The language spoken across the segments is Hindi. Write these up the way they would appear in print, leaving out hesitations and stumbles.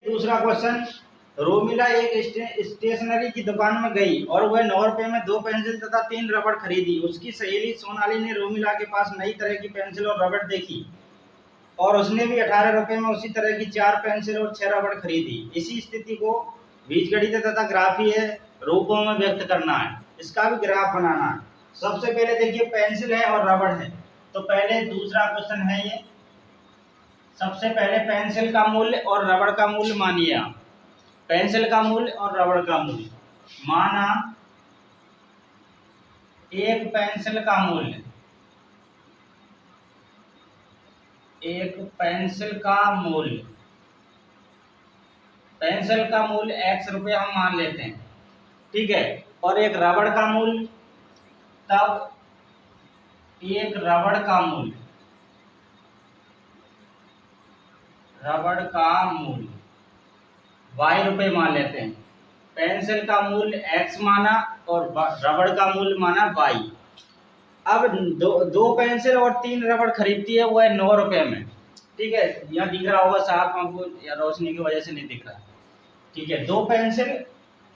दूसरा क्वेश्चन, रोमिला एक स्टेशनरी की दुकान में गई और वह 9 रुपए में 2 पेंसिल तथा 3 रबड़ खरीदी। उसकी सहेली सोनाली ने रोमिला के पास नई तरह की पेंसिल और रबड़ देखी और उसने भी 18 रुपए में उसी तरह की 4 पेंसिल और 6 रबड़ खरीदी। इसी स्थिति को बीजगणित तथा ग्राफीय रूपों में व्यक्त करना है, इसका भी ग्राफ बनाना है। सबसे पहले देखिए पेंसिल है और रबड़ है, तो पहले दूसरा क्वेश्चन है ये। सबसे पहले पेंसिल का मूल्य और रबड़ का मूल्य मानिए आप। पेंसिल का मूल्य और रबड़ का मूल्य माना, एक पेंसिल का मूल्य, एक पेंसिल का मूल्य, पेंसिल का मूल्य x रुपये हम मान लेते हैं, ठीक है। और एक रबड़ का मूल्य, तब एक रबड़ का मूल्य, रबड़ का मूल्य y रुपये मान लेते हैं। पेंसिल का मूल्य x माना और रबड़ का मूल्य माना y। अब दो पेंसिल और 3 रबड़ खरीदती है, वो है 9 रुपये में, ठीक है। यहाँ दिख रहा होगा साफ आपको, या रोशनी की वजह से नहीं दिख रहा, ठीक है। 2 पेंसिल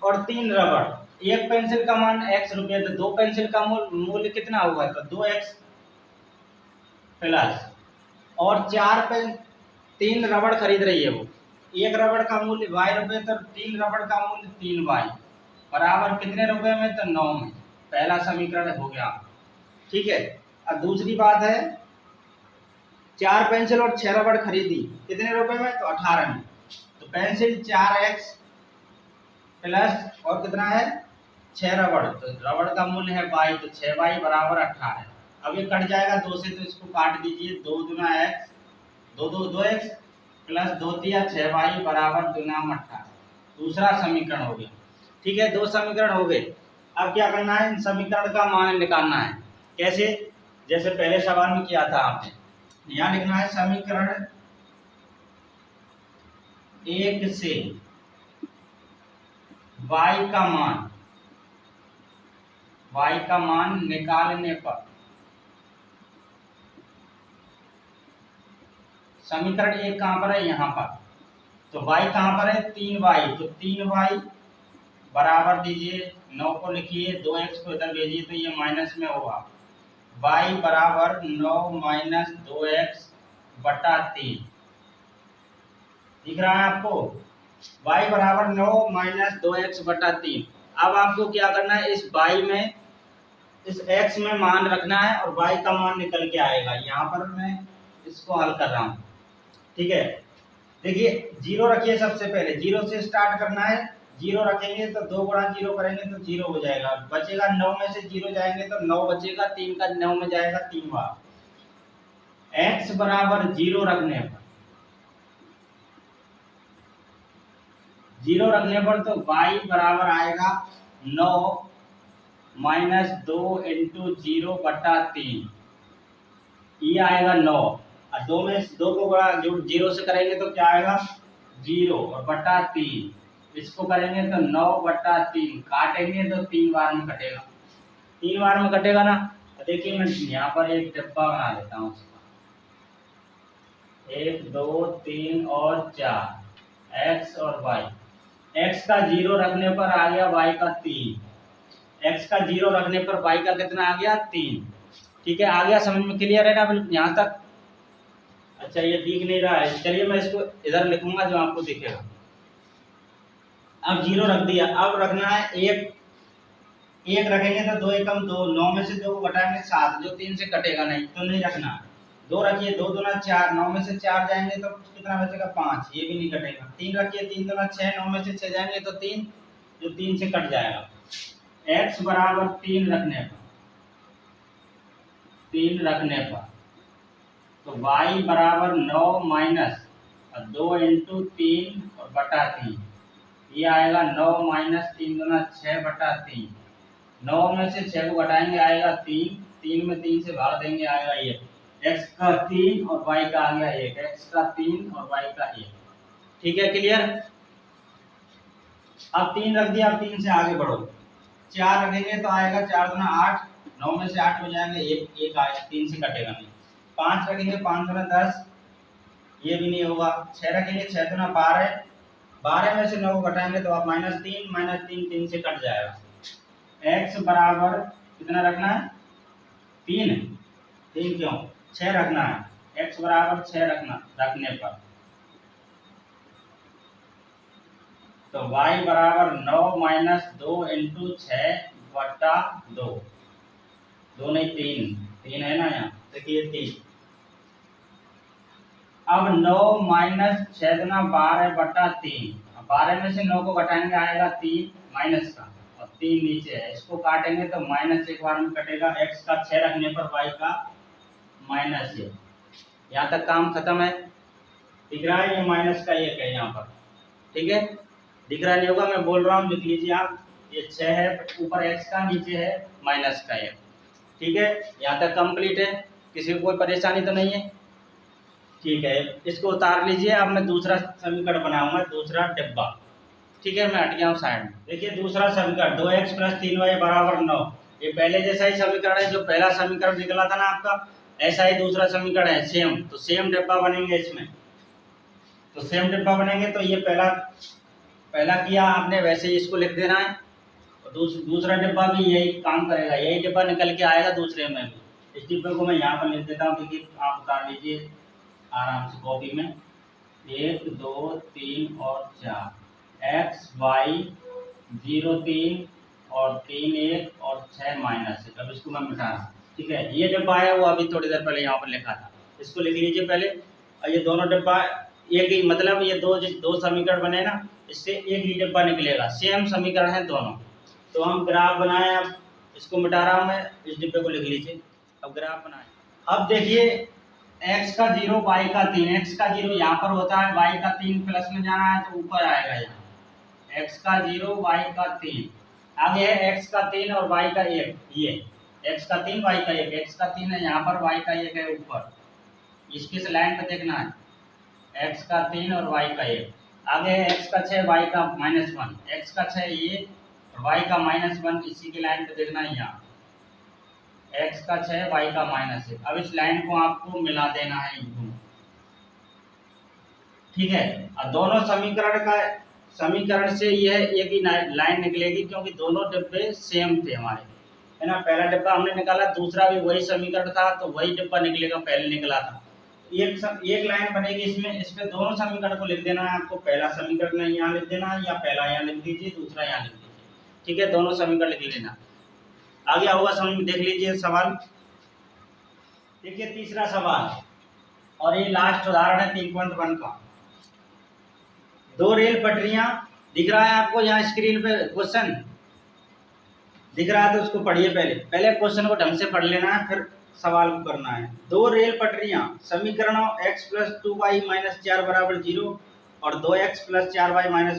और 3 रबड़, एक पेंसिल का मान x रुपये, तो 2 पेंसिल का मूल्य कितना होगा, तो 2x प्लस, और 3 रबड़ खरीद रही है वो, एक रबड़ का मूल्य y रुपये, तो 3 रबड़ का मूल्य 3y बराबर कितने रुपए में, तो 9 में। पहला समीकरण हो गया, ठीक है। अब दूसरी बात है, 4 पेंसिल और 6 रबड़ खरीदी, कितने रुपए में, तो 18 में। तो पेंसिल 4x प्लस और कितना है 6 रबड़, तो रबड़ का मूल्य है y, तो 6y बराबर 18। अब ये कट जाएगा 2 से, तो इसको काट दीजिए, 2 दूना x, 2x प्लस 2 तिया 6y बराबर 2 नाम 18। दूसरा समीकरण हो गया, ठीक है। 2 समीकरण हो गए। अब क्या करना है, इन समीकरण का मान निकालना है। कैसे, जैसे पहले सवाल में किया था आपने, यहाँ लिखना है समीकरण 1 से y का मान निकालने पर, समीकरण 1 कहाँ पर है, यहाँ पर, तो y कहाँ पर है, 3y, तो 3y बराबर दीजिए 9 को लिखिए, 2x को इधर भेजिए तो ये माइनस में होगा, y बराबर 9 माइनस 2x बटा 3, दिख रहा है आपको, y बराबर 9 माइनस 2x बटा 3। अब आपको क्या करना है, इस y में, इस x में मान रखना है और y का मान निकल के आएगा। यहाँ पर मैं इसको हल कर रहा हूँ, ठीक है। देखिए 0 रखिए, सबसे पहले 0 से स्टार्ट करना है। 0 रखेंगे तो 2 गुणा 0 करेंगे तो 0 हो जाएगा, बचेगा 9 में से 0 जाएंगे तो 9 बचेगा, 3 का 9 में जाएगा 3 बार। x बराबर 0 रखने पर, 0 रखने पर तो y बराबर आएगा 9 माइनस 2 इंटू 0 बटा 3, ये आएगा 9, और 2 में 2 को गुणा 0 से करेंगे तो क्या आएगा 0 और बटा 3, इसको करेंगे तो 9 बटा 3, काटेंगे तो 3 बार में कटेगा, 3 बार में कटेगा ना। देखिए मैं यहाँ पर एक डब्बा बना देता हूँ, 1 2 3 और 4, x और y। x का 0 रखने पर आ गया y का 3, x का 0 रखने पर y का कितना आ गया 3, ठीक है। आ गया, समझ में क्लियर है ना बिल्कुल यहाँ तक। अच्छा ये दिख नहीं रहा है, चलिए मैं इसको इधर लिखूंगा जो आपको दिखेगा। अब 0 रख दिया, अब रखना है 1 रखेंगे तो 2 एकम 2, 9 में से 2 को घटाएंगे 7, जो 3 से कटेगा नहीं, तो नहीं रखना। 2 रखिए, 2 दूना 4, 9 में से 4 जाएंगे तो कितना बचेगा 5, ये भी नहीं कटेगा। 3 रखिए, 3 दूना 6, 9 में से 6 जाएंगे तो 3, जो 3 से कट जाएगा। x बराबर 3 रखने पर तो y बराबर 9 माइनस 2 इंटू 3 और बटा 3, ये आएगा 9 माइनस 3 गुना 6 बटा 3, 9 में से 6 को घटाएंगे आएगा 3, 3 में 3 से भाग देंगे आएगा ये, x का 3 और y का आ गया 1, x का 3 और y का 1, ठीक है क्लियर। अब 3 रख दिया, अब 3 से आगे बढ़ो, 4 रखेंगे तो आएगा 4 गुना 8, 9 में से 8 हो जाएंगे, 1 आएगा, 3 से कटेगा नहीं। 5 रखेंगे, 5 गुना 10, ये भी नहीं होगा। 6 रखेंगे, 6 गुना 12, 12 में से 9 को घटाएंगे तो आप -3 3 से कट जाएगा। x बराबर कितना रखना है? 3 क्यों 6 रखना है। x बराबर 6 रखने पर तो y बराबर 9 - 2 × 6/2 2 नहीं 3 है ना यहाँ, देखिए 3। अब 9 - 6 × 12/3, 12 में से 9 को घटाएंगे आएगा 3 माइनस का, और 3 नीचे है, इसको काटेंगे तो माइनस एक बार में कटेगा। x का 6 रखने पर y का -1। यहाँ तक काम खत्म है। दिख रहा है? ये माइनस का 1 है यहाँ पर, ठीक है। दिख रहा नहीं होगा, मैं बोल रहा हूँ, लिख लीजिए आप। ये 6 है, ऊपर x का, नीचे है माइनस का 1, ठीक है। यहाँ तक कंप्लीट है, किसी को कोई परेशानी तो नहीं है? ठीक है, इसको उतार लीजिए। अब मैं दूसरा समीकरण बनाऊंगा, दूसरा डिब्बा, ठीक है। मैं हट गया हूँ साइड में। देखिए दूसरा समीकरण 2x + 3y = 9। ये पहले जैसा ही समीकरण है, जो पहला समीकरण निकला था ना आपका, ऐसा ही दूसरा समीकरण है, सेम। तो सेम डिब्बा बनेंगे इसमें, तो सेम डिब्बा बनेंगे। तो ये पहला किया आपने, वैसे ही इसको लिख देना है। और दूसरा डिब्बा भी यही काम करेगा, यही डिब्बा निकल के आएगा दूसरे में भी। इस डिब्बे को मैं यहाँ पर लिख देता हूँ, देखिए आप उतार लीजिए आराम से कॉपी में। 1 2 3 और 4, x y 0 3 और 3 1 और 6 -1। अब इसको मैं मिटा रहा हूँ, ठीक है। ये डिब्बा है, वो अभी थोड़ी देर पहले यहाँ पर लिखा था, इसको लिख लीजिए पहले। और ये दोनों डिब्बा एक ही, मतलब ये दो समीकरण बने ना, इससे एक ही डिब्बा निकलेगा, सेम समीकरण है दोनों। तो हम ग्राफ बनाए, अब इसको मिटा रहा हूँ मैं, इस डिब्बे को लिख लीजिए। अब ग्राफ बनाए। अब देखिए x का 0 y का 3, x का 0 यहाँ पर होता है, y का 3 प्लस में जाना है तो ऊपर आएगा यहाँ। x का 0 y का 3, आगे है x का 3 और y का 1। ये x का 3 y का 1, x का 3 है यहाँ पर, y का 1 है ऊपर। इसकी लाइन पे देखना है, x का 3 और y का 1। आगे है x का 6 y का -1, x का 6 ये और y का -1, इसी की लाइन पे देखना है यहाँ। x का 6 y का -1। अब इस लाइन को आपको मिला देना है यूं, ठीक है। और दोनों समीकरण से यह एक ही लाइन निकलेगी, क्योंकि दोनों डिब्बे सेम थे हमारे, है ना। पहला डिब्बा हमने निकाला, दूसरा भी वही समीकरण था, तो वही डिब्बा निकलेगा, पहले निकला था। एक लाइन बनेगी इसमें, इस पे दोनों समीकरण को लिख देना है आपको। पहला समीकरण यहाँ लिख देना है, या पहला यहाँ लिख दीजिए, दूसरा यहाँ लिख दीजिए, ठीक है। दोनों समीकरण लिख लेना। आगे होगा समझ में, देख लीजिए सवाल। देखिए तीसरा सवाल, और ये लास्ट उदाहरण है 3.1 का। 2 रेल पटरियां, दिख रहा है आपको यहाँ स्क्रीन पे क्वेश्चन दिख रहा है, तो उसको पढ़िए। पहले क्वेश्चन को ढंग से पढ़ लेना है, फिर सवाल को करना है। 2 रेल पटरियां समीकरणों x + 2y - 4 = 0 और 2x + 4y - 12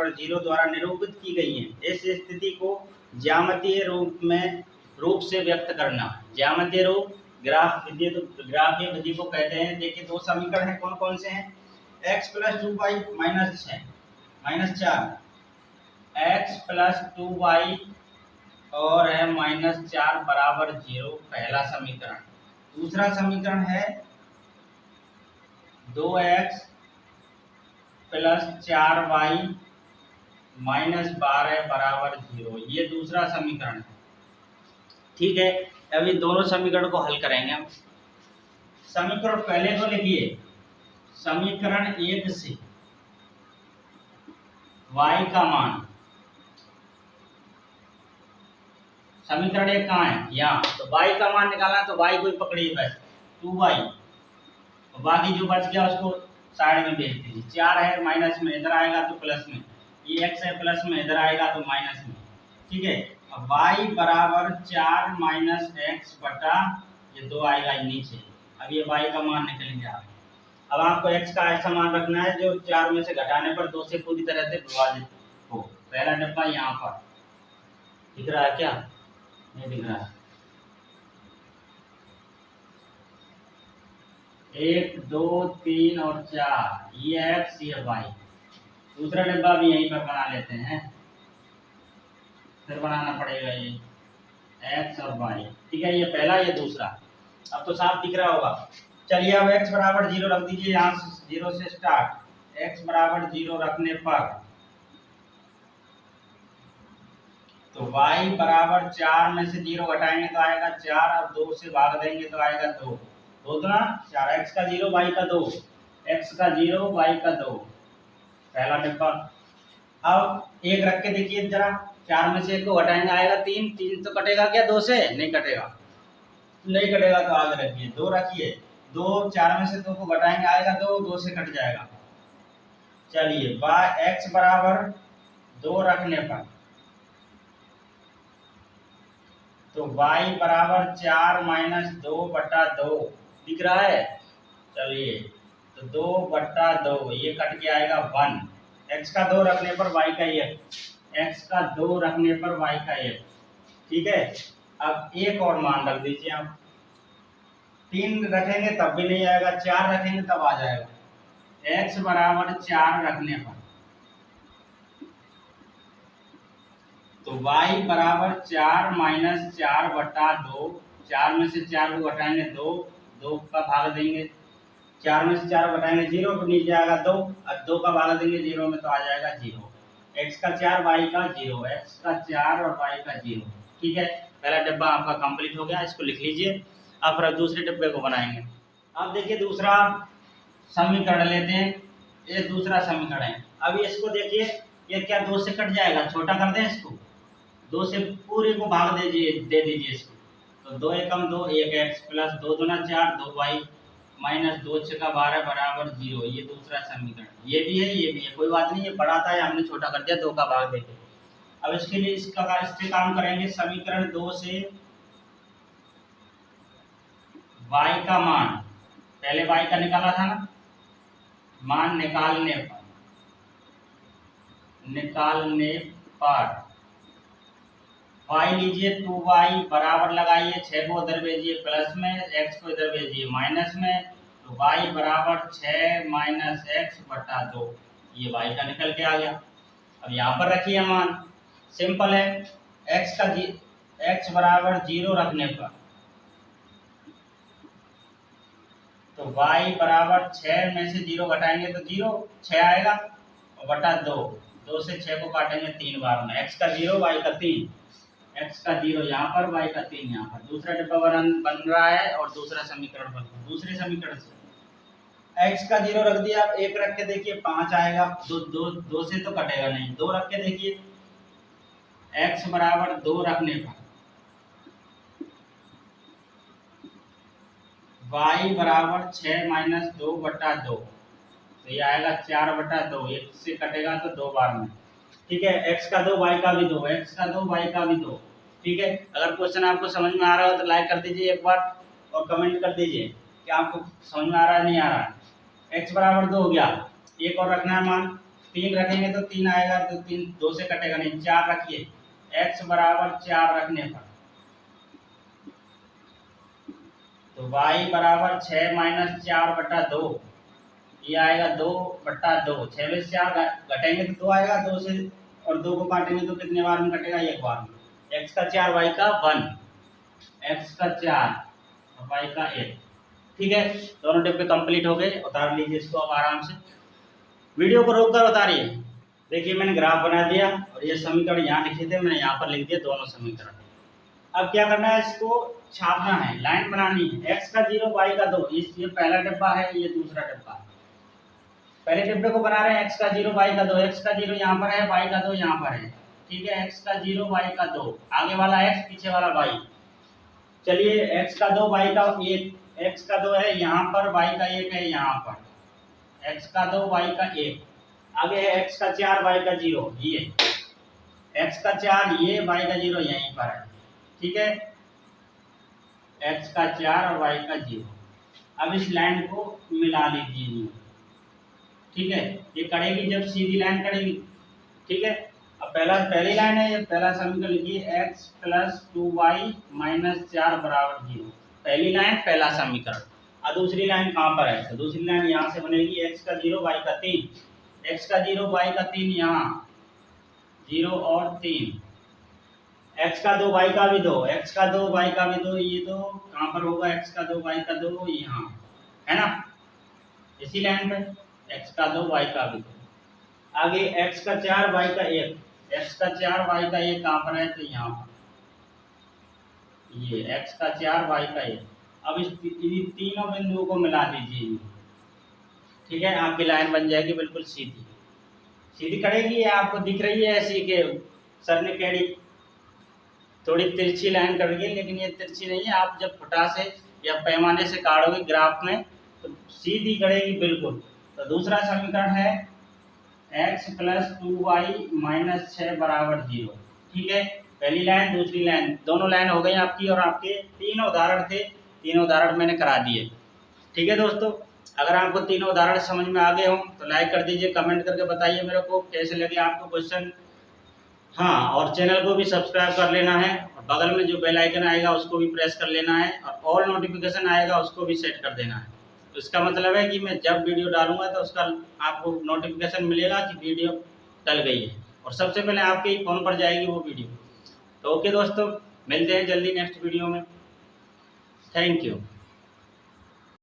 = 0 द्वारा निरूपित की गई हैं। इस स्थिति को ज्यामितीय रूप से व्यक्त करना। ज्यामितीय रूप, ग्राफीय विधि को कहते हैं। देखिए दो समीकरण हैं, कौन कौन से हैं? x + 2y - 4, x + 2y और है -4 बराबर 0, पहला समीकरण। दूसरा समीकरण है 2x + 4y - 12 बराबर 0, ये दूसरा समीकरण है, ठीक है। अभी दोनों समीकरण को हल करेंगे हम। समीकरण पहले को लिखिए, समीकरण 1 से y का मान, समीकरण 1 कहाँ है? यहाँ। तो y का मान निकालना, तो y को ही पकड़िए बस, 2y, और बाकी जो बच गया उसको साइड में भेज दीजिए। 4 है माइनस में, इधर आएगा तो प्लस में, ये x है प्लस में, इधर आएगा तो माइनस में, ठीक है। अब y बराबर 4 - x बटा ये 2 आएगा नीचे। अब ये y का मान निकल गया। अब आपको x का ऐसा मान रखना है जो 4 में से घटाने पर 2 से पूरी तरह से विभाजित हो। पहला डब्बा यहाँ पर दिख रहा है क्या? नहीं दिख रहा है। 1 2 3 और 4, ये x ये y। दूसरा डब्बा भी यहीं पर बना लेते हैं, फिर बनाना पड़ेगा ये x और y, ठीक है। ये पहला, ये दूसरा। अब तो साफ दिख रहा होगा। चलिए अब x बराबर 0 रख दीजिए, यहाँ 0 से स्टार्ट, x बराबर 0 रखने पर तो y बराबर 4 में से 0 घटाएंगे तो आएगा 4 और 2 से भाग देंगे तो आएगा 2। 2 दूना 4, x का 0 y का 2, x का 0 y का 2, पहला डिब्बा। अब एक रख के देखिए जरा, 4 में से 1 को घटाएंगे आएगा 3, 3 तो कटेगा क्या 2 से? नहीं कटेगा, नहीं कटेगा तो आगे रखिए, 2 रखिए, 2 4 में से 2 को घटाएंगे आएगा 2, 2 से कट जाएगा। चलिए x बराबर 2 रखने पर तो y बराबर 4 माइनस 2/2 दिख रहा है। चलिए तो 2/2 ये कट के आएगा 1। x का 2 रखने पर y का 1, x का 2 रखने पर y का 1, ठीक है। अब एक और मान रख दीजिए आप, 3 रखेंगे तब भी नहीं आएगा, 4 रखेंगे तब आ जाएगा। x बराबर 4 रखने पर तो y बराबर 4 माइनस 4/2, 4 में से 4 को घटाएंगे 2, 2 का भाग देंगे, 4 में से 4 घटाएंगे 0 तो नीचे आएगा 2, और 2 का भाग देंगे 0 में तो आ जाएगा 0। x का 4 y का 0, x का 4 और y का 0, ठीक है। पहला डिब्बा आपका कंप्लीट हो गया, इसको लिख लीजिए। अब फिर दूसरे डिब्बे को बनाएंगे। अब देखिए दूसरा समीकरण लेते हैं, ये दूसरा समीकरण है। अब इसको देखिए, ये क्या 2 से कट जाएगा, छोटा कर दें इसको, 2 से पूरे को भाग दे दीजिए इसको, तो 2 एकम 2, 1x प्लस 2 दूना 4, 2y माइनस 2 छक्का 12 बराबर 0। ये दूसरा समीकरण, ये भी है ये भी है, कोई बात नहीं, ये बड़ा था, हमने छोटा कर दिया, 2 का भाग देके। अब इसके लिए इससे काम करेंगे, समीकरण 2 से y का मान, पहले y का निकाला था ना, मान निकालने पर y लीजिए 2y बराबर लगाइए, 6 को उधर भेजिए प्लस में, x को इधर भेजिए माइनस में, तो y बराबर 6 माइनस x/2, ये y का निकल के आ गया। अब यहाँ पर रखिए मान, सिंपल है, x बराबर 0 रखने पर तो y बराबर 6 में से 0 घटाएंगे तो 0, 6 आएगा और बटा 2, 2 से 6 को काटेंगे 3 बार में, x का 0 y का 3, x का 0 यहाँ पर, y का 3 यहाँ पर। दूसरा डिब्बा बन रहा है और दूसरा समीकरण बन रहा है। दूसरे समीकरण से x का 0 रख दिया, आप 1 रख के देखिए 5 आएगा, 2 से तो कटेगा नहीं, 2 रख के देखिए, x बराबर 2 रखने पर y बराबर 6 माइनस 2/2, तो ये आएगा 4/2, 1 से कटेगा तो 2 बार में, ठीक है। x का 2 y का भी 2, x का 2 y का भी 2, ठीक है। अगर क्वेश्चन आपको समझ में आ रहा हो तो लाइक कर दीजिए एक बार और कमेंट कर दीजिए कि आपको समझ में आ रहा है नहीं आ रहा है। x बराबर 2 हो गया, एक और रखना है मान, 3 रखेंगे तो 3 आएगा, तो 3 2 से कटेगा नहीं, 4 रखिए, x बराबर 4 रखने पर तो y बराबर 6 माइनस 4/2, ये आएगा 2/2, 6 में से 4 घटेंगे तो 2 आएगा, 2 से और 2 को काटेंगे तो कितने बार में कटेगा, एक बार में। x का 4 y का 1, x का 4 और y का 1, ठीक है। दोनों डिब्बे कंप्लीट हो गए, उतार लीजिए इसको अब आराम से, वीडियो को रोक कर उतारिए। देखिए मैंने ग्राफ बना दिया और ये समीकरण यहाँ लिखे थे, मैंने यहाँ पर लिख दिया दोनों समीकरण। अब क्या करना है, इसको छापना है, लाइन बनानी है। x का 0 y का 2, ये पहला डिब्बा है, ये दूसरा डिब्बा है। पहले डिब्बे को बना रहे हैं, x का 0 y का 2, x का 0 यहाँ पर है, y का 2 यहाँ पर है, ठीक है। x का 0 y का 2, आगे वाला x पीछे वाला y। चलिए x का 2 y का 1, x का 2 है यहाँ पर, y का 1 है यहाँ पर, x का 2 y का 1, आगे है x का 4 y का 0, ये x का 4 ये, y का 0 यहीं पर है, ठीक है। x का 4 और y का 0। अब इस लाइन को मिला लीजिए, ठीक है। ये करेगी जब सीधी लाइन करेगी, ठीक है। अब पहली लाइन है, ये पहला समीकरण लिखिए, x प्लस 2y माइनस 4 बराबर 0, पहली लाइन पहला समीकरण। और दूसरी लाइन कहाँ पर है, तो दूसरी लाइन यहाँ से बनेगी, x का 0 y का 3, x का 0 y का 3 यहाँ 0 और 3, x का 2 y का भी 2, x का 2 y का भी 2, ये 2 कहाँ पर होगा, x का 2 y का 2 यहाँ है ना, इसी लाइन पे। x का 2 y का भी 2। आगे x का 4 y का 1, x का 4 y का 1 कहाँ पर है तो यहाँ पर, ये x का 4 y का 1। अब इस तीनों बिंदुओं को मिला दीजिए, ठीक है, आपकी लाइन बन जाएगी बिल्कुल सीधी। सीधी करेगी, आपको दिख रही है ऐसी कि सर ने कैडी थोड़ी तिरछी लाइन कर दी, लेकिन ये तिरछी नहीं है। आप जब फुटा से या पैमाने से काटोगे ग्राफ में तो सीधी करेगी बिल्कुल। तो दूसरा समीकरण है x + 2y - 6 = 0। ठीक है, पहली लाइन दूसरी लाइन दोनों लाइन हो गई आपकी, और आपके 3 उदाहरण थे, 3 उदाहरण मैंने करा दिए। ठीक है दोस्तों, अगर आपको तीनों उदाहरण समझ में आ गए हों तो लाइक कर दीजिए, कमेंट करके बताइए मेरे को कैसे लगे आपको क्वेश्चन। हाँ, और चैनल को भी सब्सक्राइब कर लेना है, और बगल में जो बेल आइकन आएगा उसको भी प्रेस कर लेना है, और ऑल नोटिफिकेशन आएगा उसको भी सेट कर देना है। तो इसका मतलब है कि मैं जब वीडियो डालूंगा तो उसका आपको नोटिफिकेशन मिलेगा कि वीडियो डल गई है, और सबसे पहले आपके ही फ़ोन पर जाएगी वो वीडियो। तो ओके दोस्तों, मिलते हैं जल्दी नेक्स्ट वीडियो में। Thank you.